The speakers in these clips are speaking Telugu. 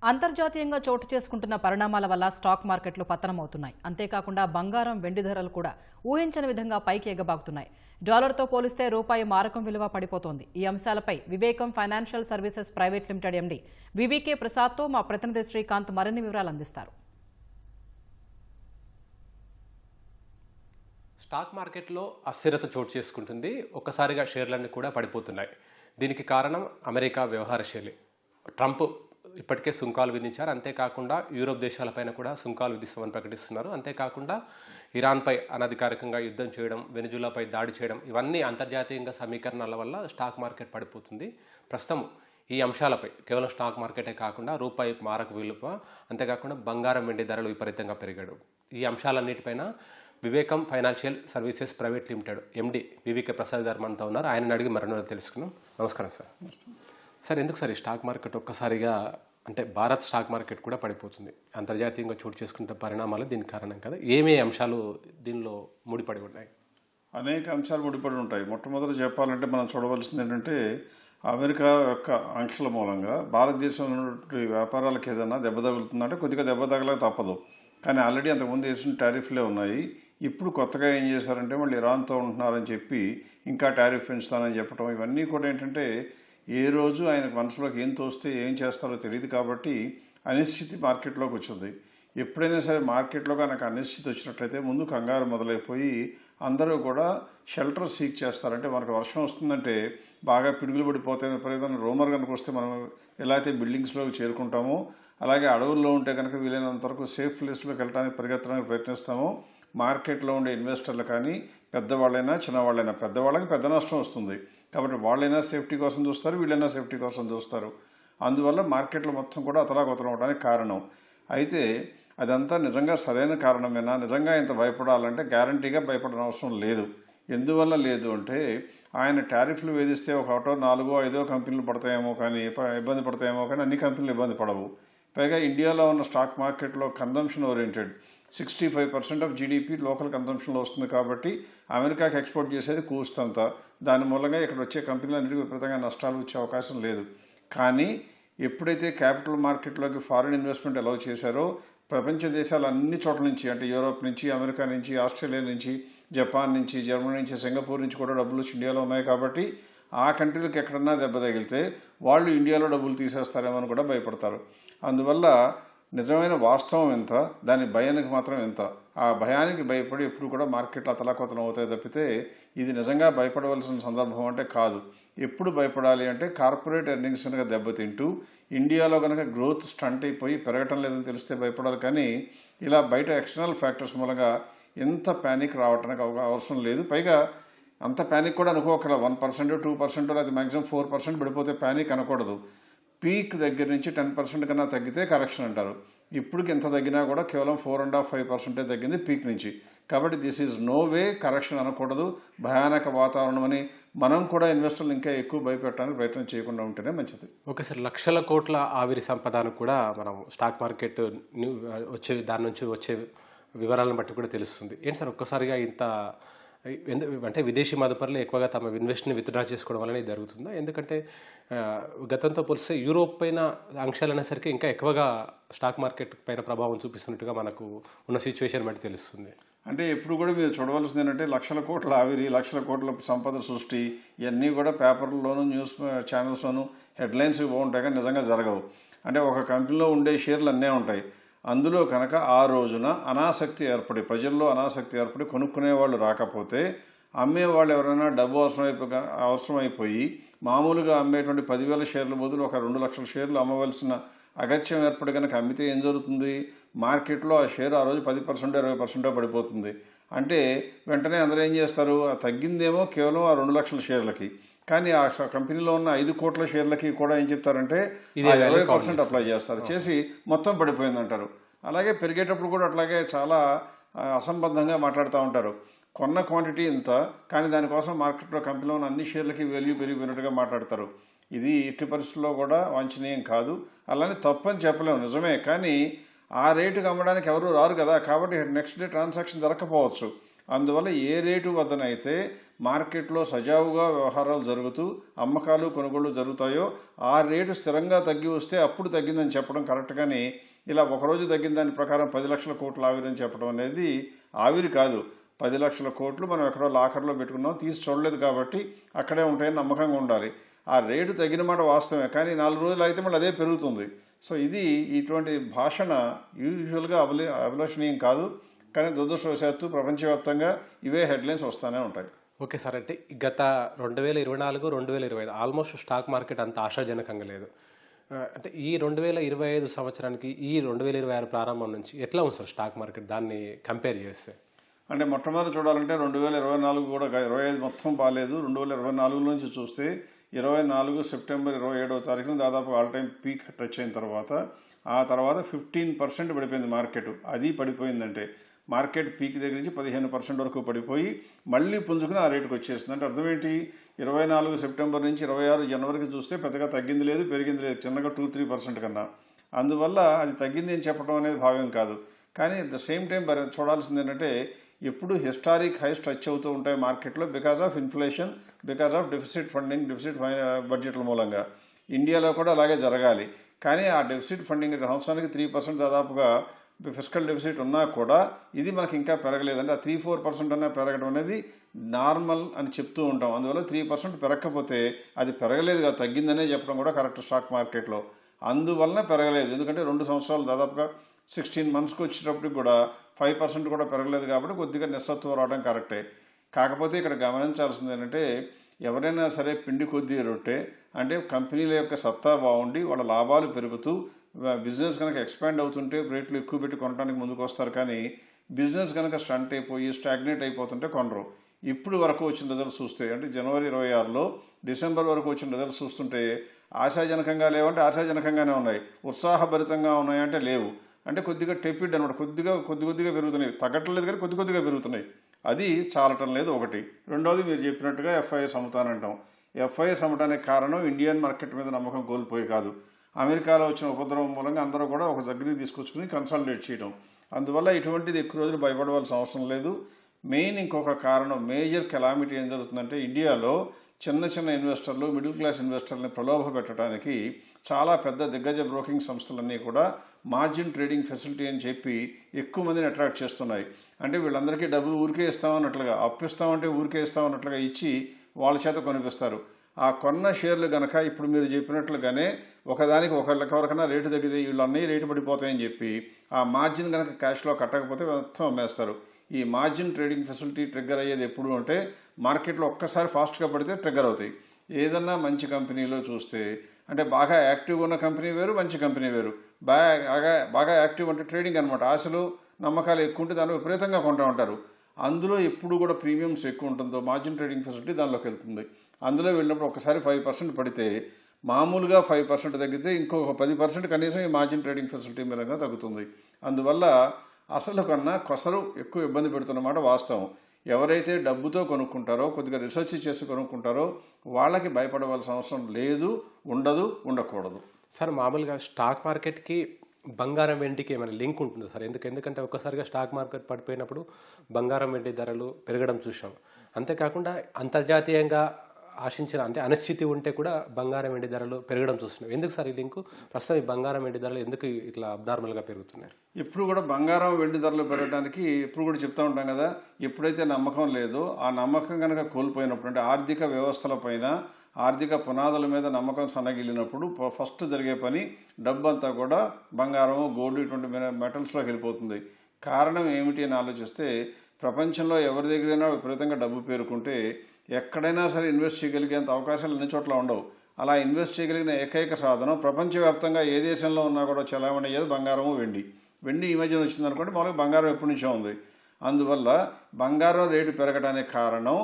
అంతర్జాతీయంగా చోటు చేసుకుంటున్న పరిణామాల వల్ల స్టాక్ మార్కెట్లు పతనమవుతున్నాయి. అంతేకాకుండా బంగారం, వెండి ధరలు కూడా ఊహించని విధంగా పైకి ఎగబాకుతున్నాయి. డాలర్తో పోలిస్తే రూపాయి మారకం విలువ పడిపోతోంది. ఈ అంశాలపై Vivekam financial services private limited MD VVK ప్రసాద్తో మా ప్రతినిధి శ్రీకాంత్ మరిన్ని వివరాలు అందిస్తారు. స్టాక్ మార్కెట్లో అస్థిరత చోటు చేసుకుంటుంది. ఒక్కసారిగా షేర్లన్నీ కూడా పడిపోతున్నాయి. దీనికి కారణం అమెరికా వ్యవహార శైలి. ట్రంప్ ఇప్పటికే సుంకాలు విధించారు. అంతేకాకుండా యూరోప్ దేశాలపైన కూడా సుంకాలు విధిస్తామని ప్రకటిస్తున్నారు. అంతేకాకుండా ఇరాన్పై అనధికారికంగా యుద్ధం చేయడం, వెనిజులాపై దాడి చేయడం, ఇవన్నీ అంతర్జాతీయంగా సమీకరణాల వల్ల స్టాక్ మార్కెట్ పడిపోతుంది. ప్రస్తుతం ఈ అంశాలపై కేవలం స్టాక్ మార్కెటే కాకుండా రూపాయి మారక విలువ, అంతేకాకుండా బంగారం, వెండి ధరలు విపరీతంగా పెరిగాడు. ఈ అంశాలన్నిటిపైన వివేకం financial services private limited MD VVK Prasad గారు మనతో ఉన్నారు. ఆయన అడిగి మరొక తెలుసుకున్నాం. నమస్కారం సార్. సార్, ఎందుకు సార్ ఈ స్టాక్ మార్కెట్ ఒక్కసారిగా అంటే భారత్ స్టాక్ మార్కెట్ కూడా పడిపోతుంది? అంతర్జాతీయంగా చోటు చేసుకుంటే పరిణామాలు దీనికి కారణం కదా. ఏమే అంశాలు దీనిలో ముడిపడి ఉన్నాయి? అనేక అంశాలు ముడిపడి ఉంటాయి. మొట్టమొదటి చెప్పాలంటే మనం చూడవలసింది ఏంటంటే, అమెరికా యొక్క ఆంక్షల మూలంగా భారతదేశంలో వ్యాపారాలకు ఏదైనా దెబ్బ తగులుతుందంటే కొద్దిగా దెబ్బ తగలక తప్పదు. కానీ ఆల్రెడీ అంతకుముందు వేసిన టారిఫ్లే ఉన్నాయి. ఇప్పుడు కొత్తగా ఏం చేశారంటే మళ్ళీ ఇరాన్తో ఉంటున్నారని చెప్పి ఇంకా టారిఫ్ పెంచుతానని చెప్పడం, ఇవన్నీ కూడా ఏంటంటే ఏ రోజు ఆయనకు మనసులోకి ఏం తోస్తే ఏం చేస్తారో తెలియదు. కాబట్టి అనిశ్చితి మార్కెట్లోకి వచ్చింది. ఎప్పుడైనా సరే మార్కెట్లో కనుక అనిశ్చితి వచ్చినట్లయితే ముందు కంగారు మొదలైపోయి అందరూ కూడా షెల్టర్ సీక్ చేస్తారంటే మనకు వర్షం వస్తుందంటే బాగా పిడుగులు పడిపోతాయి విపరీతమైన రూమర్ కనుక వస్తే మనం ఎలా అయితే బిల్డింగ్స్లోకి చేరుకుంటామో, అలాగే అడవుల్లో ఉంటే కనుక వీలైనంత వరకు సేఫ్ ప్లేస్లోకి వెళ్ళడానికి పరిగెత్తడానికి ప్రయత్నిస్తామో, మార్కెట్లో ఉండే ఇన్వెస్టర్లు కానీ పెద్దవాళ్ళైనా చిన్నవాళ్ళైనా, పెద్దవాళ్ళకి పెద్ద నష్టం వస్తుంది కాబట్టి వాళ్ళైనా సేఫ్టీ కోసం చూస్తారు, వీళ్ళైనా సేఫ్టీ కోసం చూస్తారు. అందువల్ల మార్కెట్లు మొత్తం కూడా అతలాకుతలం అవడానికి కారణం. అయితే అదంతా నిజంగా సరైన కారణమేనా? నిజంగా ఇంత భయపడాలంటే గ్యారంటీగా భయపడని అవసరం లేదు. ఎందువల్ల లేదు అంటే, ఆయన టారిఫ్లు వేధిస్తే ఒక 4-5 కంపెనీలు పడతాయేమో కానీ ఇబ్బంది పడతాయేమో కానీ అన్ని కంపెనీలు ఇబ్బంది పడవు. పైగా ఇండియాలో ఉన్న స్టాక్ మార్కెట్లో consumption oriented 65% of GDP local కన్జంప్షన్లో వస్తుంది. కాబట్టి అమెరికాకి ఎక్స్పోర్ట్ చేసేది కూస్తంత. దాని మూలంగా ఇక్కడ వచ్చే కంపెనీలన్నిటికీ విపరీతంగా నష్టాలు వచ్చే అవకాశం లేదు. కానీ ఎప్పుడైతే క్యాపిటల్ మార్కెట్లోకి ఫారిన్ ఇన్వెస్ట్మెంట్ అలౌ చేశారో, ప్రపంచ దేశాలు అన్ని చోట్ల నుంచి అంటే యూరోప్ నుంచి, అమెరికా నుంచి, ఆస్ట్రేలియా నుంచి, జపాన్ నుంచి, జర్మనీ నుంచి, సింగపూర్ నుంచి కూడా డబ్బులు ఇండియాలో ఉన్నాయి. కాబట్టి ఆ కంట్రీలకు ఎక్కడన్నా దెబ్బ తగిలితే వాళ్ళు ఇండియాలో డబ్బులు తీసేస్తారేమో అని కూడా భయపడతారు. అందువల్ల నిజమైన వాస్తవం ఎంత, దాని భయానికి మాత్రం ఎంత. ఆ భయానికి భయపడి ఎప్పుడు కూడా మార్కెట్లు అతలాకుతలం అవుతాయి తప్పితే ఇది నిజంగా భయపడవలసిన సందర్భం అంటే కాదు. ఎప్పుడు భయపడాలి అంటే కార్పొరేట్ ఎర్నింగ్స్ కనుక దెబ్బతింటూ ఇండియాలో కనుక గ్రోత్ స్టంట్ అయిపోయి పెరగటం లేదని తెలిస్తే భయపడాలి. కానీ ఇలా బయట ఎక్స్టర్నల్ ఫ్యాక్టర్స్ మూలంగా ఎంత ప్యానిక్ రావడానికి అవసరం లేదు. పైగా అంత ప్యానిక్ కూడా అనుకోకల 1%, 2% లేదా మ్యాక్సిమం 4% పడిపోతే ప్యానిక్ అనకూడదు. పీక్ దగ్గర నుంచి 10% కన్నా తగ్గితే కరెక్షన్ అంటారు. ఇప్పటికి ఎంత తగ్గినా కూడా కేవలం 4.5% తగ్గింది పీక్ నుంచి. కాబట్టి this is no way correction అనకూడదు. భయానక వాతావరణం అని మనం కూడా ఇన్వెస్టర్లు ఇంకా ఎక్కువ భయపెట్టడానికి ప్రయత్నం చేయకుండా ఉంటేనే మంచిది. ఓకే సార్, లక్షల కోట్ల ఆవిరి సంపదను కూడా మనం స్టాక్ మార్కెట్ దాని నుంచి వచ్చే వివరాలను బట్టి కూడా తెలుస్తుంది. ఏంటి సార్ ఒక్కసారిగా ఇంత అంటే విదేశీ మదుపరులు ఎక్కువగా తమ ఇన్వెస్ట్ని విత్డ్రా చేసుకోవడం వల్లనే జరుగుతుందా? ఎందుకంటే గతంతో పోలిస్తే యూరోప్ పైన ఆంక్షలు అనేసరికి ఇంకా ఎక్కువగా స్టాక్ మార్కెట్ పైన ప్రభావం చూపిస్తున్నట్టుగా మనకు ఉన్న సిచ్యువేషన్ బట్టి తెలుస్తుంది. అంటే ఎప్పుడు కూడా మీరు చూడవలసింది ఏంటంటే లక్షల కోట్ల ఆవిరి, లక్షల కోట్ల సంపద సృష్టి ఇవన్నీ కూడా పేపర్లోనూ న్యూస్ ఛానల్స్లోనూ హెడ్లైన్స్ బాగుంటాయి కానీ నిజంగా జరగవు. అంటే ఒక కంపెనీలో ఉండే షేర్లు అన్నీ ఉంటాయి. అందులో కనుక ఆ రోజున అనాసక్తి ఏర్పడి, ప్రజల్లో అనాసక్తి ఏర్పడి కొనుక్కునే వాళ్ళు రాకపోతే అమ్మేవాళ్ళు ఎవరైనా డబ్బు అవసరమైపోయి మామూలుగా అమ్మేటువంటి 10,000 షేర్ల బదులు ఒక 2 లక్షల షేర్లు అమ్మవలసిన అగత్యం ఏర్పడి కనుక అమ్మితే ఏం జరుగుతుంది? మార్కెట్లో ఆ షేర్ ఆ రోజు 10%, 20% పడిపోతుంది. అంటే వెంటనే అందరూ ఏం చేస్తారు? తగ్గిందేమో కేవలం ఆ 2 లక్షల షేర్లకి, కానీ ఆ కంపెనీలో ఉన్న 5 కోట్ల షేర్లకి కూడా ఏం చెప్తారంటే 20% అప్లై చేస్తారు, చేసి మొత్తం పడిపోయిందంటారు. అలాగే పెరిగేటప్పుడు కూడా అట్లాగే చాలా అసంబద్ధంగా మాట్లాడుతూ ఉంటారు. కొన్న క్వాంటిటీ ఇంత, కానీ దానికోసం మార్కెట్లో కంపెనీలో ఉన్న అన్ని షేర్లకి వాల్యూ పెరిగిపోయినట్టుగా మాట్లాడతారు. ఇది ఎట్టి పరిస్థితుల్లో కూడా వాంఛనీయం కాదు. అలానే తప్పని చెప్పలేము, నిజమే. కానీ ఆ రేటుకి అమ్మడానికి ఎవరు రారు కదా. కాబట్టి నెక్స్ట్ డే ట్రాన్సాక్షన్ జరగకపోవచ్చు. అందువల్ల ఏ రేటు వద్దనైతే మార్కెట్లో సజావుగా వ్యవహారాలు జరుగుతూ అమ్మకాలు కొనుగోళ్లు జరుగుతాయో ఆ రేటు స్థిరంగా తగ్గి వస్తే అప్పుడు తగ్గిందని చెప్పడం కరెక్ట్. కానీ ఇలా ఒకరోజు తగ్గిన దాని ప్రకారం 10 లక్షల కోట్లు ఆవిరని చెప్పడం అనేది ఆవిరి కాదు. 10 లక్షల కోట్లు మనం ఎక్కడో లాకర్లో పెట్టుకున్నాం, తీసి చూడలేదు కాబట్టి అక్కడే ఉంటాయని నమ్మకంగా ఉండాలి. ఆ రేటు తగ్గిన మాట వాస్తవమే, కానీ 4 రోజులు అయితే మళ్ళీ అదే పెరుగుతుంది. సో ఇది ఇటువంటి భాషణ యూజువల్గా అభిలషణీయం కాదు. కానీ దురదృష్టవశాత్తు ప్రపంచవ్యాప్తంగా ఇవే హెడ్లైన్స్ వస్తూనే ఉంటాయి. ఓకే సార్, అంటే గత 2024, 2025 ఆల్మోస్ట్ స్టాక్ మార్కెట్ అంత ఆశాజనకంగా లేదు. అంటే ఈ 2025 సంవత్సరానికి ఈ 2026 ప్రారంభం నుంచి ఎట్లా ఉంది సార్ స్టాక్ మార్కెట్, దాన్ని కంపేర్ చేస్తే? అంటే మొట్టమొదటి చూడాలంటే 2024 కూడా 25 మొత్తం బాగాలేదు. 2024 నుంచి చూస్తే 24 సెప్టెంబర్ 27వ తారీఖున దాదాపు ఆల్ టైం పీక్ టచ్ అయిన తర్వాత ఆ తర్వాత 15% పడిపోయింది మార్కెట్. అది పడిపోయిందంటే మార్కెట్ పీక్ దగ్గర నుంచి 15% వరకు పడిపోయి మళ్ళీ పుంజుకుని ఆ రేటుకు వచ్చేసింది. అంటే అర్థం ఏంటి, 24 సెప్టెంబర్ నుంచి 26 జనవరికి చూస్తే పెద్దగా తగ్గింది లేదు, పెరిగింది లేదు, చిన్నగా 2-3% కన్నా. అందువల్ల అది తగ్గింది అని చెప్పడం అనేది భావ్యం కాదు. కానీ అట్ ద సేమ్ టైం చూడాల్సింది ఏంటంటే ఎప్పుడు హిస్టారిక్ హైస్ టచ్ అవుతూ ఉంటాయి మార్కెట్లో because of inflation, because of deficit funding, deficit బడ్జెట్ల మూలంగా. ఇండియాలో కూడా అలాగే జరగాలి. కానీ ఆ డెఫిసిట్ ఫండింగ్ సంవత్సరానికి 3% దాదాపుగా ఫిస్కల్ డెఫిసిట్ ఉన్నా కూడా ఇది మనకి ఇంకా పెరగలేదండి. ఆ 3-4% అన్నా పెరగడం అనేది నార్మల్ అని చెప్తూ ఉంటాం. అందువల్ల 3% పెరగకపోతే అది పెరగలేదు కదా, తగ్గిందనే చెప్పడం కూడా కరెక్ట్ స్టాక్ మార్కెట్లో. అందువలన పెరగలేదు, ఎందుకంటే 2 సంవత్సరాలు దాదాపుగా 16 మంత్స్కి వచ్చేటప్పటికి కూడా 5% కూడా పెరగలేదు కాబట్టి కొద్దిగా నిస్సత్వం రావడం కరెక్టే. కాకపోతే ఇక్కడ గమనించాల్సింది ఏంటంటే ఎవరైనా సరే పిండి కొద్దీ రొట్టె అంటే కంపెనీల యొక్క సత్తా బాగుండి వాళ్ళ లాభాలు పెరుగుతూ బిజినెస్ కనుక ఎక్స్పాండ్ అవుతుంటే రేట్లు ఎక్కువ పెట్టి కొనడానికి ముందుకు వస్తారు. కానీ బిజినెస్ కనుక స్టంట్ అయిపోయి స్టాగ్నేట్ అయిపోతుంటే కొనరు. ఇప్పుడు వరకు వచ్చిన రిజల్ట్స్ చూస్తే అంటే జనవరి 26లో డిసెంబర్ వరకు వచ్చిన రిజల్ట్స్ చూస్తుంటే ఆశాజనకంగా లేవంటే ఆశాజనకంగానే ఉన్నాయి, ఉత్సాహభరితంగా ఉన్నాయంటే లేవు. అంటే కొద్దిగా టెపిడ్ అనమాట, కొద్దిగా పెరుగుతున్నాయి, తగ్గట్లేదు కానీ కొద్దిగా పెరుగుతున్నాయి. అది చాలటం లేదు ఒకటి. రెండవది మీరు చెప్పినట్టుగా ఎఫ్ఐఎస్ అమ్ముతానంటాం. ఎఫ్ఐఎస్ అమ్మటానికి కారణం ఇండియన్ మార్కెట్ మీద నమ్మకం కోల్పోయి కాదు, అమెరికాలో వచ్చిన ఉపద్రవం మూలంగా అందరూ కూడా ఒక దగ్గరికి తీసుకొచ్చుకుని కన్సాలిడేట్ చేయడం. అందువల్ల ఇటువంటిది ఎక్కువ రోజులు భయపడవలసిన అవసరం లేదు. మెయిన్ ఇంకొక కారణం, మేజర్ కెలామిటీ ఏం జరుగుతుందంటే ఇండియాలో చిన్న ఇన్వెస్టర్లు, మిడిల్ క్లాస్ ఇన్వెస్టర్లని ప్రలోభ పెట్టడానికి చాలా పెద్ద దిగ్గజ బ్రోకింగ్ సంస్థలన్నీ కూడా మార్జిన్ ట్రేడింగ్ ఫెసిలిటీ అని చెప్పి ఎక్కువ మందిని అట్రాక్ట్ చేస్తున్నాయి. అంటే వీళ్ళందరికీ డబ్బులు ఊరికే ఇస్తామన్నట్లుగా, అప్పిస్తామంటే ఊరికే ఇస్తామన్నట్లుగా ఇచ్చి వాళ్ళ చేత కొనిపిస్తారు. ఆ కొన్న షేర్లు కనుక ఇప్పుడు మీరు చెప్పినట్లుగానే ఒకదానికి ఒకరికన్నా రేటు తగ్గితే వీళ్ళు అన్నీ రేటు పడిపోతాయని చెప్పి ఆ మార్జిన్ కనుక క్యాష్లో కట్టకపోతే మొత్తం అమ్మేస్తారు. ఈ మార్జిన్ ట్రేడింగ్ ఫెసిలిటీ ట్రిగ్గర్ అయ్యేది ఎప్పుడు అంటే మార్కెట్లో ఒక్కసారి ఫాస్ట్గా పడితే ట్రిగ్గర్ అవుతాయి. ఏదన్నా మంచి కంపెనీలో చూస్తే అంటే బాగా యాక్టివ్గా ఉన్న కంపెనీ వేరు, మంచి కంపెనీ వేరు. బాగా యాక్టివ్ అంటే ట్రేడింగ్ అనమాట, ఆశలు నమ్మకాలు ఎక్కువ ఉంటే దానిలో విపరీతంగా కొంటూ ఉంటారు. అందులో ఎప్పుడు కూడా ప్రీమియమ్స్ ఎక్కువ ఉంటుందో మార్జిన్ ట్రేడింగ్ ఫెసిలిటీ దానిలోకి వెళ్తుంది. అందులో వెళ్ళినప్పుడు ఒకసారి 5% పడితే మామూలుగా 5% తగ్గితే ఇంకొక 10% కనీసం ఈ మార్జిన్ ట్రేడింగ్ ఫెసిలిటీ మీద తగ్గుతుంది. అందువల్ల అసలు కన్నా కొసరు ఎక్కువ ఇబ్బంది పెడుతున్నమాట వాస్తవం. ఎవరైతే డబ్బుతో కొనుక్కుంటారో, కొద్దిగా రీసెర్చ్ చేసి కొనుక్కుంటారో వాళ్ళకి భయపడవలసిన అవసరం లేదు, ఉండదు, ఉండకూడదు. సార్ మామూలుగా స్టాక్ మార్కెట్కి బంగారం వెండికి ఏమైనా లింక్ ఉంటుందా సార్? ఎందుకంటే ఒక్కసారిగా స్టాక్ మార్కెట్ పడిపోయినప్పుడు బంగారం వెండి ధరలు పెరగడం చూసాం. అంతేకాకుండా అంతర్జాతీయంగా ఆశించిన అంటే అనిశ్చితి ఉంటే కూడా బంగారం వెండి ధరలు పెరగడం చూస్తున్నాం. ఎందుకు సార్ ఈ లింకు? ప్రస్తుతం ఈ బంగారం వెండి ధరలు ఎందుకు ఇట్లా అబ్నార్మల్గా పెరుగుతున్నాయి? ఇప్పుడు కూడా బంగారం వెండి ధరలు పెరగడానికి ఎప్పుడు కూడా చెప్తూ ఉంటాం కదా, ఎప్పుడైతే నమ్మకం లేదో ఆ నమ్మకం కనుక కోల్పోయినప్పుడు అంటే ఆర్థిక వ్యవస్థల పైన, ఆర్థిక పునాదుల మీద నమ్మకం సన్నగిల్లినప్పుడు ఫస్ట్ జరిగే పని డబ్బు అంతా కూడా బంగారం, గోల్డ్ ఇటువంటి మెటల్స్లోకి వెళ్ళిపోతుంది. కారణం ఏమిటి అని ఆలోచిస్తే ప్రపంచంలో ఎవరి దగ్గరైనా విపరీతంగా డబ్బు పేరుకుంటే ఎక్కడైనా సరే ఇన్వెస్ట్ చేయగలిగేంత అవకాశాలు అన్ని చోట్ల ఉండవు. అలా ఇన్వెస్ట్ చేయగలిగిన ఏకైక సాధనం ప్రపంచవ్యాప్తంగా ఏ దేశంలో ఉన్నా కూడా చలామణి అయ్యేది బంగారము, వెండి. వెండి ఈ మధ్యన వచ్చిందనుకోండి, మామూలుగా బంగారం ఎప్పటి నుంచో ఉంది. అందువల్ల బంగారం రేటు పెరగడానికి కారణం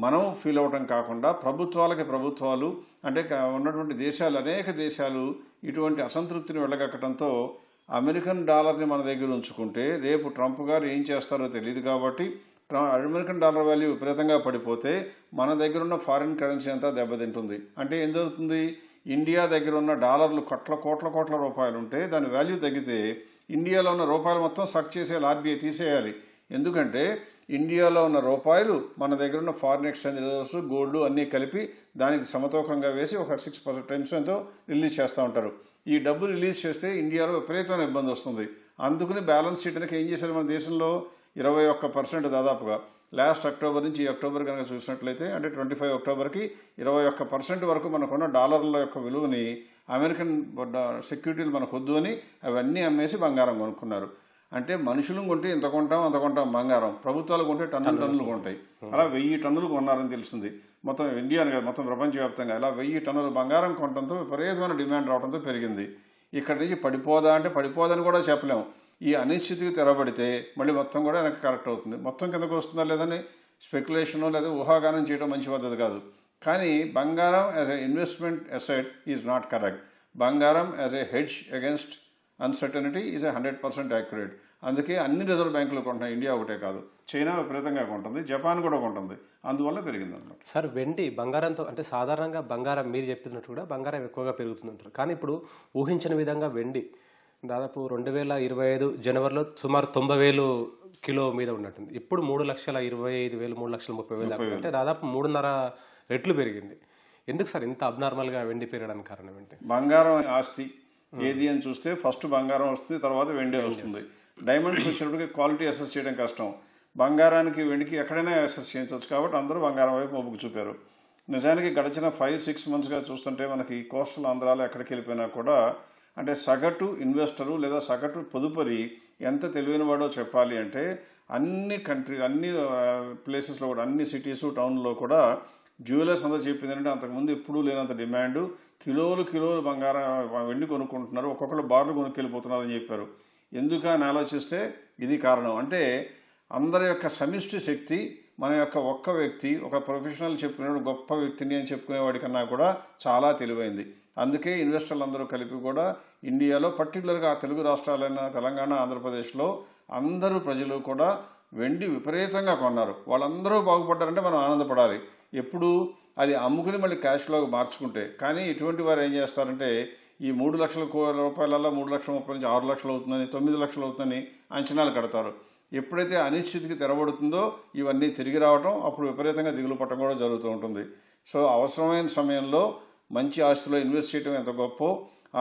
మనం ఫీల్ అవటం కాకుండా ప్రభుత్వాలు అంటే ఉన్నటువంటి దేశాలు, అనేక దేశాలు ఇటువంటి అసంతృప్తిని వెళ్ళగక్కడంతో అమెరికన్ డాలర్ని మన దగ్గర ఉంచుకుంటే రేపు ట్రంప్ గారు ఏం చేస్తారో తెలియదు కాబట్టి అమెరికన్ డాలర్ వాల్యూ విపరీతంగా పడిపోతే మన దగ్గర ఉన్న ఫారిన్ కరెన్సీ అంతా దెబ్బతింటుంది. అంటే ఏం జరుగుతుంది, ఇండియా దగ్గర ఉన్న డాలర్లు కోట్ల రూపాయలు ఉంటే దాని వాల్యూ తగ్గితే ఇండియాలో ఉన్న రూపాయలు మొత్తం సక్ చేసేయాలి, ఆర్బీఐ తీసేయాలి. ఎందుకంటే ఇండియాలో ఉన్న రూపాయలు మన దగ్గర ఉన్న ఫారిన్ ఎక్స్చేంజ్ రిజర్వ్స్, గోల్డ్ అన్నీ కలిపి దానికి సమతూకంగా వేసి ఒక 6% టైమ్స్ ఎంతో రిలీజ్ చేస్తూ ఉంటారు. ఈ డబ్బు రిలీజ్ చేస్తే ఇండియాలో విపరీతమైన ఇబ్బంది వస్తుంది. అందుకని బ్యాలెన్స్ షీట్ అనేది ఏం చేశారు మన దేశంలో 21% దాదాపుగా లాస్ట్ అక్టోబర్ నుంచి ఈ అక్టోబర్ కనుక చూసినట్లయితే అంటే 25 అక్టోబర్కి 21% వరకు మనకున్న డాలర్ల యొక్క విలువని అమెరికన్ సెక్యూరిటీలు మనకు వద్దు అని అవన్నీ అమ్మేసి బంగారం కొనుక్కున్నారు. అంటే మనుషులు కొంటే ఇంత కొంటాం అంత కొంటాం బంగారం, ప్రభుత్వాలు కొంటే టన్నులు కొంటాయి. అలా 1000 టన్నులు కొన్నారని తెలిసింది. మొత్తం ఇండియాని కాదు మొత్తం ప్రపంచవ్యాప్తంగా ఇలా 1000 టన్నుల బంగారం కొనడంతో విపరీతమైన డిమాండ్ రావడంతో పెరిగింది. ఇక్కడి నుంచి పడిపోదా అంటే పడిపోదని కూడా చెప్పలేము. ఈ అనిశ్చితికి తెరబడితే మళ్ళీ మొత్తం కూడా వెనక్కి కరెక్ట్ అవుతుంది. మొత్తం కిందకు వస్తుందా లేదని స్పెక్యులేషన్ లేదా ఊహాగానం చేయడం మంచి పద్ధతి కాదు. కానీ బంగారం as a investment asset is not correct. బంగారం as a hedge against uncertainty is 100% accurate. అందుకే అన్ని రిజర్వ్ బ్యాంకులు కొంటున్నాయి, ఇండియా ఒకటే కాదు. చైనా విపరీతంగా కొంటుంది, జపాన్ కూడా కొంటుంది, అందువల్ల పెరిగింది అన్నమాట. సార్ వెండి బంగారంతో అంటే సాధారణంగా బంగారం మీరు చెప్తున్నట్టు కూడా బంగారం ఎక్కువగా పెరుగుతుందంటారు. కానీ ఇప్పుడు ఊహించిన విధంగా వెండి దాదాపు 2025 జనవరిలో సుమారు 90,000 కిలో మీద ఉన్నట్టుంది. ఇప్పుడు 3,25,000 3,30,000 అంటే దాదాపు 3.5 రెట్లు పెరిగింది. ఎందుకు సార్ ఇంత అబ్నార్మల్గా వెండి పెరగడానికి కారణం ఏంటి? బంగారం ఆస్తి ఏది అని చూస్తే ఫస్ట్ బంగారం వస్తుంది, తర్వాత వెండి వస్తుంది. డైమండ్స్కి వచ్చినప్పటికీ క్వాలిటీ అసెస్ చేయడం కష్టం. బంగారానికి వెండికి ఎక్కడైనా అసెస్ చేయించవచ్చు కాబట్టి అందరూ బంగారం వైపు మొగ్గు చూపారు. నిజానికి గడిచిన 5-6 మంత్స్గా చూస్తుంటే మనకి కోస్టల్ ఆంధ్రాలో ఎక్కడికి వెళ్ళిపోయినా కూడా అంటే సగటు ఇన్వెస్టరు లేదా సగటు పొదుపరి ఎంత తెలివైన వాడో చెప్పాలి అంటే అన్ని ప్లేసెస్లో కూడా అన్ని సిటీస్ టౌన్లో కూడా జ్యువెలర్స్ అంతా చెప్పింది ఏంటంటే అంతకుముందు ఎప్పుడూ లేనంత డిమాండ్, కిలోలు బంగారం వెండి కొనుక్కుంటున్నారు, ఒక్కొక్కరు బార్లు కొనుక్కెళ్ళిపోతున్నారు అని చెప్పారు. ఎందుకని ఆలోచిస్తే ఇది కారణం. అంటే అందరి యొక్క సమిష్టి శక్తి మన యొక్క ఒక్క వ్యక్తి ఒక ప్రొఫెషనల్ చెప్పుకునే గొప్ప వ్యక్తిని అని చెప్పుకునేవాడి కన్నా కూడా చాలా తెలివైంది. అందుకే ఇన్వెస్టర్లు అందరూ కలిపి కూడా ఇండియాలో పర్టికులర్గా తెలుగు రాష్ట్రాలైన తెలంగాణ, ఆంధ్రప్రదేశ్లో అందరూ ప్రజలు కూడా వెండి విపరీతంగా కొన్నారు. వాళ్ళందరూ బాగుపడ్డారంటే మనం ఆనందపడాలి. ఎప్పుడు అది అమ్ముకుని మళ్ళీ క్యాష్లో మార్చుకుంటే. కానీ ఇటువంటి వారు ఏం చేస్తారంటే ఈ 3 లక్షల రూపాయలలో 3,30,000 నుంచి 6 లక్షలు అవుతుందని 9 లక్షలు అవుతుందని అంచనాలు కడతారు. ఎప్పుడైతే అనిశ్చితికి తెరబడుతుందో ఇవన్నీ తిరిగి రావటం, అప్పుడు విపరీతంగా దిగులు పట్టడం కూడా జరుగుతూ ఉంటుంది. సో అవసరమైన సమయంలో మంచి ఆస్తిలో ఇన్వెస్ట్ చేయడం ఎంత గొప్పో,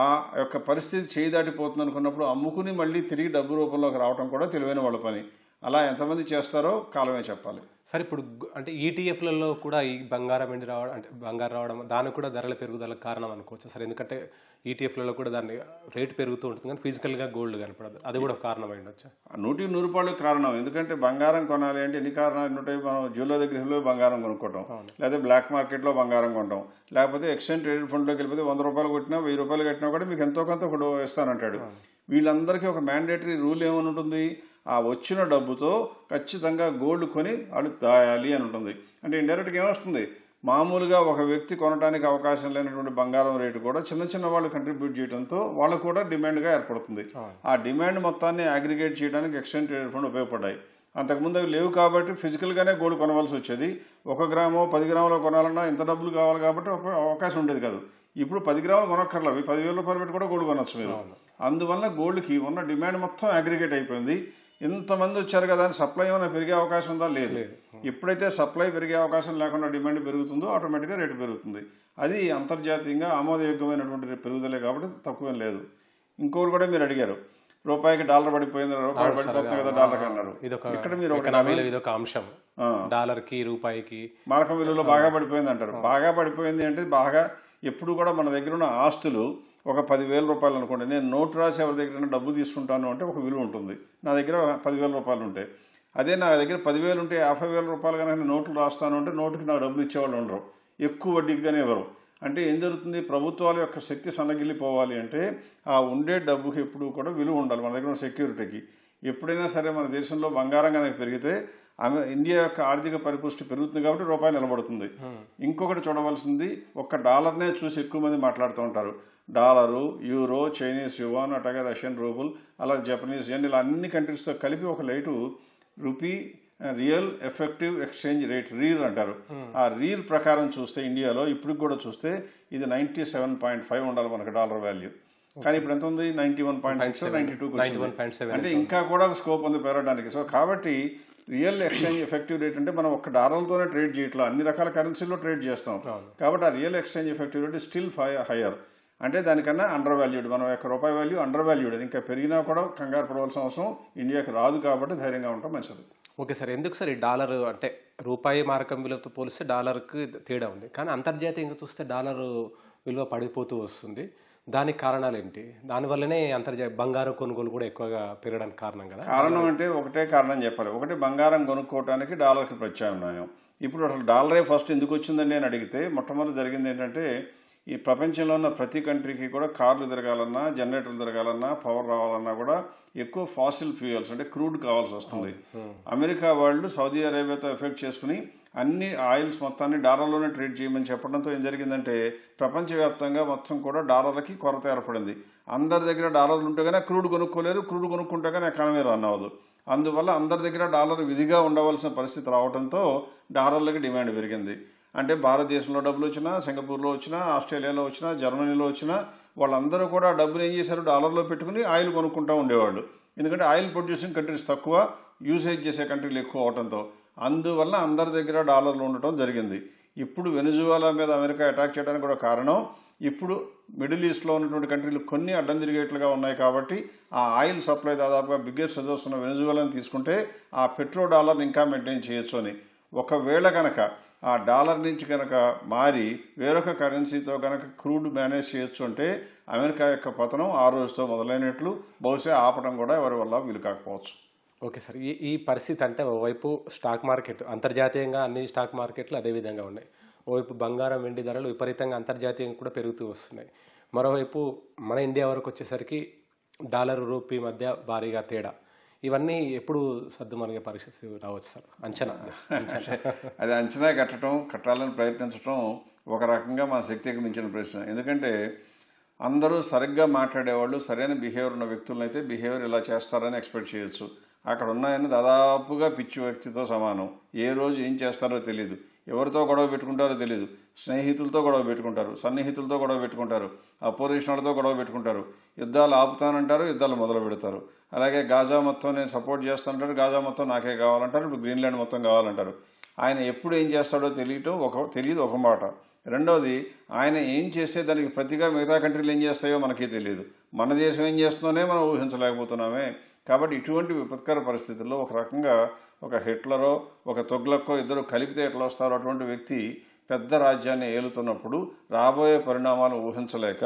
ఆ యొక్క పరిస్థితి చేయి దాటిపోతుంది అనుకున్నప్పుడు అమ్ముకుని మళ్ళీ తిరిగి డబ్బు రూపంలోకి రావడం కూడా తెలివైన వాళ్ళ పని. అలా ఎంతమంది చేస్తారో కాలమే చెప్పాలి. సార్ ఇప్పుడు అంటే ఈటీఎఫ్లలో కూడా ఈ బంగారం వెండి రావడం అంటే బంగారం రావడం దానికి కూడా ధరల పెరుగుదలకు కారణం అనుకోవచ్చు సార్. ఎందుకంటే ఈటీఎఫ్లలో కూడా దాన్ని రేటు పెరుగుతూ ఉంటుంది కానీ ఫిజికల్గా గోల్డ్ కనపడదు, అది కూడా కారణం అయ్యిండొచ్చు. 100% కారణం. ఎందుకంటే బంగారం కొనాలి అంటే ఎన్ని కారణాలు ఉంటాయి. మనం జ్యువెలర్ దగ్గర బంగారం కొనుక్కోవటం, లేదా బ్లాక్ మార్కెట్లో బంగారం కొనడం, లేకపోతే ఎక్స్చేంజ్ ట్రేడెడ్ ఫండ్లోకి వెళ్ళిపోతే 100 రూపాయలు కొట్టినా 1000 రూపాయలు కట్టినా కూడా మీకు ఎంతో కొంత ఒకటి ఇస్తానంటాడు. వీళ్ళందరికీ ఒక మ్యాండేటరీ రూల్ ఏమని ఉంటుంది, ఆ వచ్చిన డబ్బుతో ఖచ్చితంగా గోల్డ్ కొని వాళ్ళు దాయాలి అని ఉంటుంది. అంటే ఇండైరెక్ట్గా ఏమొస్తుంది, మామూలుగా ఒక వ్యక్తి కొనడానికి అవకాశం లేనటువంటి బంగారం రేటు కూడా చిన్న వాళ్ళు కంట్రిబ్యూట్ చేయడంతో వాళ్ళకు కూడా డిమాండ్గా ఏర్పడుతుంది. ఆ డిమాండ్ మొత్తాన్ని అగ్రిగేట్ చేయడానికి ఎక్స్చేంజ్ ట్రేడెడ్ ఫండ్ ఉపయోగపడ్డాయి. అంతకుముందు అవి లేవు కాబట్టి ఫిజికల్గానే గోల్డ్ కొనవలసి వచ్చేది. 1 గ్రామో 10 గ్రాములో కొనాలన్నా ఇంత డబ్బులు కావాలి కాబట్టి అవకాశం ఉండేది కాదు. ఇప్పుడు 10 గ్రాములు కొనక్కర్లా, 10,000 రూపాయలు పెట్టి కూడా గోల్డ్ కొనొచ్చు మీరు. అందువల్ల గోల్డ్కి ఉన్న డిమాండ్ మొత్తం అగ్రిగేట్ అయిపోయింది. ఇంతమంది వచ్చారు కదా అని సప్లై ఏమైనా పెరిగే అవకాశం ఉందా? లేదు. ఎప్పుడైతే సప్లై పెరిగే అవకాశం లేకుండా డిమాండ్ పెరుగుతుందో ఆటోమేటిక్గా రేటు పెరుగుతుంది. అది అంతర్జాతీయంగా ఆమోదయోగ్యమైనటువంటి పెరుగుదలే కాబట్టి తక్కువేం లేదు. ఇంకొకటి కూడా మీరు అడిగారు, రూపాయికి డాలర్ పడిపోయింది, రూపాయి పడిపోతుంది కదా డాలర్ అన్నారు. ఇక్కడ మీరు ఇదొక అంశం, డాలర్కి రూపాయికి మారకం విలువలో బాగా పడిపోయింది అంటారు. బాగా పడిపోయింది అంటే బాగా ఎప్పుడు కూడా మన దగ్గర ఉన్న ఆస్తులు ఒక 10,000 రూపాయలు అనుకోండి, నేను నోటు రాసి ఎవరి దగ్గర డబ్బు తీసుకుంటాను అంటే ఒక విలువ ఉంటుంది. నా దగ్గర 10,000 రూపాయలు ఉంటాయి. అదే నా దగ్గర 10,000 ఉంటే 50,000 రూపాయలు కనుక నేను నోట్లు రాస్తాను అంటే నోటుకి నాకు డబ్బులు ఇచ్చేవాళ్ళు ఉండరు, ఎక్కువ వడ్డీగానే ఇవ్వరు. అంటే ఏం జరుగుతుంది, ప్రభుత్వాల యొక్క శక్తి సన్నగిల్లిపోవాలి అంటే ఆ ఉండే డబ్బుకి ఎప్పుడు కూడా విలువ ఉండాలి. మన దగ్గర ఉన్న సెక్యూరిటీకి ఎప్పుడైనా సరే మన దేశంలో బంగారం కనుక పెరిగితే ఇండియా యొక్క ఆర్థిక పరిపుష్టి పెరుగుతుంది కాబట్టి రూపాయి నిలబడుతుంది. ఇంకొకటి చూడవలసింది, ఒక్క డాలర్నే చూసి ఎక్కువ మంది మాట్లాడుతూ ఉంటారు. డాలరు, యూరో, చైనీస్ యువాన్, అట్లాగే రష్యన్ రూబుల్, అలా జపనీస్ యెన్, ఇలా అన్ని కంట్రీస్తో కలిపి ఒక light rupee real effective exchange rate reel అంటారు. ఆ రీల్ ప్రకారం చూస్తే ఇండియాలో ఇప్పుడు కూడా చూస్తే ఇది 97.5 ఉండాలి మనకు డాలర్ వాల్యూ. కానీ ఇప్పుడు ఎంత ఉంది 91.6 92 91.7 అంటే ఇంకా కూడా స్కోప్ ఉంది పెరగడానికి. సో కాబట్టి రియల్ ఎక్స్చేంజ్ ఎఫెక్టివ్ రేట్ అంటే మనం ఒక్క డాలర్తోనే ట్రేడ్ చేయట్లా, అన్ని రకాల కరెన్సీలో ట్రేడ్ చేస్తాం. కాబట్టి ఆ real exchange effective rate still higher, అంటే దానికన్నా అండర్ వాల్యూడ్. మనం యొక్క రూపాయి వాల్యూ అండర్ వాల్యూడ్, ఇంకా పెరిగినా కూడా కంగారు పడవలసిన అవసరం ఇండియాకి రాదు. కాబట్టి ధైర్యంగా ఉండటం మంచిది. ఓకే సార్, ఎందుకు సార్ ఈ డాలర్ అంటే రూపాయి మారకం విలువతో పోలిస్తే డాలర్కి తేడా ఉంది, కానీ అంతర్జాతీయంగా చూస్తే డాలర్ విలువ పడిపోతూ వస్తుంది. దానికి కారణాలు ఏంటి? దానివల్లనే బంగారం కొనుగోలు కూడా ఎక్కువగా పెరగడానికి కారణం కదా? కారణం అంటే ఒకటే కారణం చెప్పాలి. ఒకటి, బంగారం కొనుక్కోవడానికి డాలర్కి ప్రత్యామ్నాయం. ఇప్పుడు అసలు డాలరే ఫస్ట్ ఎందుకు వచ్చిందండి అని అడిగితే, మొట్టమొదటి జరిగింది ఏంటంటే, ఈ ప్రపంచంలో ఉన్న ప్రతి కంట్రీకి కూడా కార్లు తిరగాలన్నా, జనరేటర్లు తిరగాలన్నా, పవర్ రావాలన్నా కూడా ఎక్కువ ఫాసిల్ ఫ్యూయల్స్ అంటే క్రూడ్ కావాల్సి వస్తుంది. అమెరికా వాళ్ళు సౌదీ అరేబియాతో ఎఫెక్ట్ చేసుకుని అన్ని ఆయిల్స్ మొత్తాన్ని డాలర్లోనే ట్రేడ్ చేయమని చెప్పడంతో ఏం జరిగిందంటే, ప్రపంచవ్యాప్తంగా మొత్తం కూడా డాలర్లకి కొరత ఏర్పడింది. అందరి దగ్గర డాలర్లు ఉంటే కానీ క్రూడ్ కొనుక్కోలేరు, క్రూడ్ కొనుక్కుంటే కానీ ఎకానమీ రన్ అవ్వదు. అందువల్ల అందరి దగ్గర డాలర్ విధిగా ఉండవలసిన పరిస్థితి రావడంతో డాలర్లకి డిమాండ్ పెరిగింది. అంటే భారతదేశంలో డబ్బులు వచ్చినా, సింగపూర్లో వచ్చినా, ఆస్ట్రేలియాలో వచ్చినా, జర్మనీలో వచ్చినా వాళ్ళందరూ కూడా డబ్బులు ఏం చేశారు, డాలర్లో పెట్టుకుని ఆయిల్ కొనుక్కుంటూ ఉండేవాళ్ళు. ఎందుకంటే ఆయిల్ ప్రొడ్యూసింగ్ కంట్రీస్ తక్కువ, యూసేజ్ చేసే కంట్రీలు ఎక్కువ అవడంతో అందువల్ల అందరి దగ్గర డాలర్లు ఉండటం జరిగింది. ఇప్పుడు వెనిజువేలా మీద అమెరికా అటాక్ చేయడానికి కూడా కారణం, ఇప్పుడు మిడిల్ ఈస్ట్లో ఉన్నటువంటి కంట్రీలు కొన్ని అడ్డం తిరిగేట్లుగా ఉన్నాయి. కాబట్టి ఆ ఆయిల్ సప్లై దాదాపుగా బిగ్గెస్ట్ రిజర్వ్స్ ఉన్న వెనిజువేలాని తీసుకుంటే ఆ పెట్రో డాలర్ని ఇంకా మెయింటైన్ చేయొచ్చు అని. ఒకవేళ కనుక ఆ డాలర్ నుంచి కనుక మారి వేరొక కరెన్సీతో కనుక క్రూడ్ మేనేజ్ చేయొచ్చు అంటే అమెరికా యొక్క పతనం ఆ రోజుతో మొదలైనట్లు, బహుశా ఆపడం కూడా ఎవరి వల్ల వీలు కాకపోవచ్చు. ఓకే సార్, ఈ పరిస్థితి అంటే ఓవైపు స్టాక్ మార్కెట్ అంతర్జాతీయంగా అన్ని స్టాక్ మార్కెట్లు అదే విధంగా ఉన్నాయి. ఓవైపు బంగారం వెండి ధరలు విపరీతంగా అంతర్జాతీయంగా కూడా పెరుగుతూ వస్తున్నాయి. మరోవైపు మన ఇండియా వరకు వచ్చేసరికి డాలర్ రూపీ మధ్య భారీగా తేడా. ఇవన్నీ ఎప్పుడు సర్దుమణిగే పరిస్థితి రావచ్చు సార్? అంచనా అది అంచనా కట్టాలని ప్రయత్నించడం ఒక రకంగా మన శక్తికి మించిన ప్రశ్న. ఎందుకంటే అందరూ సరిగ్గా మాట్లాడేవాళ్ళు, సరైన బిహేవియర్ ఉన్న వ్యక్తులను అయితే బిహేవియర్ ఇలా చేస్తారని ఎక్స్పెక్ట్ చేయొచ్చు. అక్కడ ఉన్నాయని దాదాపుగా పిచ్చి వ్యక్తితో సమానం. ఏ రోజు ఏం చేస్తారో తెలియదు, ఎవరితో గొడవ పెట్టుకుంటారో తెలియదు, స్నేహితులతో గొడవ పెట్టుకుంటారు, సన్నిహితులతో గొడవ పెట్టుకుంటారు, అపోజిషన్ వాళ్ళతో గొడవ పెట్టుకుంటారు, యుద్ధాలు ఆపుతానంటారు, యుద్ధాలు మొదలు పెడతారు. అలాగే గాజా మొత్తం నేను సపోర్ట్ చేస్తానంటారు, గాజా మొత్తం నాకే కావాలంటారు, ఇప్పుడు గ్రీన్లాండ్ మొత్తం కావాలంటారు. ఆయన ఎప్పుడు ఏం చేస్తాడో తెలియదు ఒక మాట. రెండవది, ఆయన ఏం చేస్తే దానికి ప్రతిగా మిగతా కంట్రీలు ఏం చేస్తాయో మనకే తెలియదు. మన దేశం ఏం చేస్తుందోనే మనం ఊహించలేకపోతున్నామే. కాబట్టి ఇటువంటి విపత్కర పరిస్థితుల్లో ఒక రకంగా ఒక హిట్లరో ఒక తొగ్లక్కో ఇద్దరు కలిపితే ఎట్లా వస్తారో అటువంటి వ్యక్తి పెద్ద రాజ్యాన్ని ఏలుతున్నప్పుడు రాబోయే పరిణామాలు ఊహించలేక,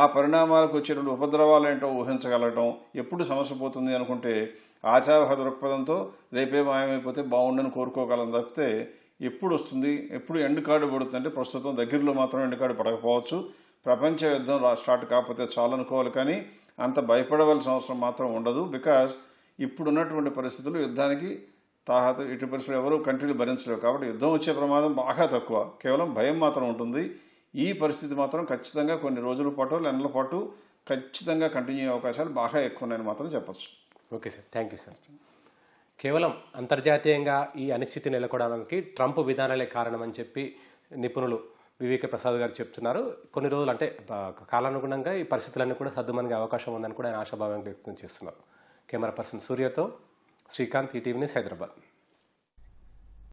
ఆ పరిణామాలకు వచ్చేటువంటి ఉపద్రవాలు ఏంటో ఊహించగలగటం, ఎప్పుడు సమస్య పోతుంది అనుకుంటే ఆశావహ దృక్పథంతో రేపే మాయమైపోతే బాగుండని కోరుకోగలం తప్పితే ఎప్పుడు వస్తుంది, ఎప్పుడు ఎండ్ కార్డు పడుతుందంటే ప్రస్తుతం దగ్గరలో మాత్రం ఎండ్ కార్డు పడకపోవచ్చు. ప్రపంచ యుద్ధం స్టార్ట్ కాకపోతే చాలనుకోవాలి, కానీ అంత భయపడవలసిన అవసరం మాత్రం ఉండదు. బికాజ్ ఇప్పుడున్నటువంటి పరిస్థితులు యుద్ధానికి ఇటు పరిస్థితులు ఎవరు కంట్రీలు భరించలేవు. కాబట్టి యుద్ధం వచ్చే ప్రమాదం బాగా తక్కువ, కేవలం భయం మాత్రం ఉంటుంది. ఈ పరిస్థితి మాత్రం ఖచ్చితంగా కొన్ని రోజుల పాటు నెలల పాటు ఖచ్చితంగా కంటిన్యూ అయ్యే అవకాశాలు బాగా ఎక్కువ ఉన్నాయని మాత్రం చెప్పచ్చు. Okay sir, thank you sir. కేవలం అంతర్జాతీయంగా ఈ అనిశ్చితి నెలకొనడానికి ట్రంప్ విధానాలే కారణమని చెప్పి నిపుణులు వివేక ప్రసాద్ గారు చెప్తున్నారు. కొన్ని రోజులు అంటే కాలానుగుణంగా ఈ పరిస్థితులన్నీ కూడా సర్దుమణిగే అవకాశం ఉందని కూడా ఆయన ఆశాభావం వ్యక్తం చేస్తున్నారు. కెమెరా పర్సన్ సూర్యతో శ్రీకాంత్, ఈటీవీ న్యూస్, హైదరాబాద్.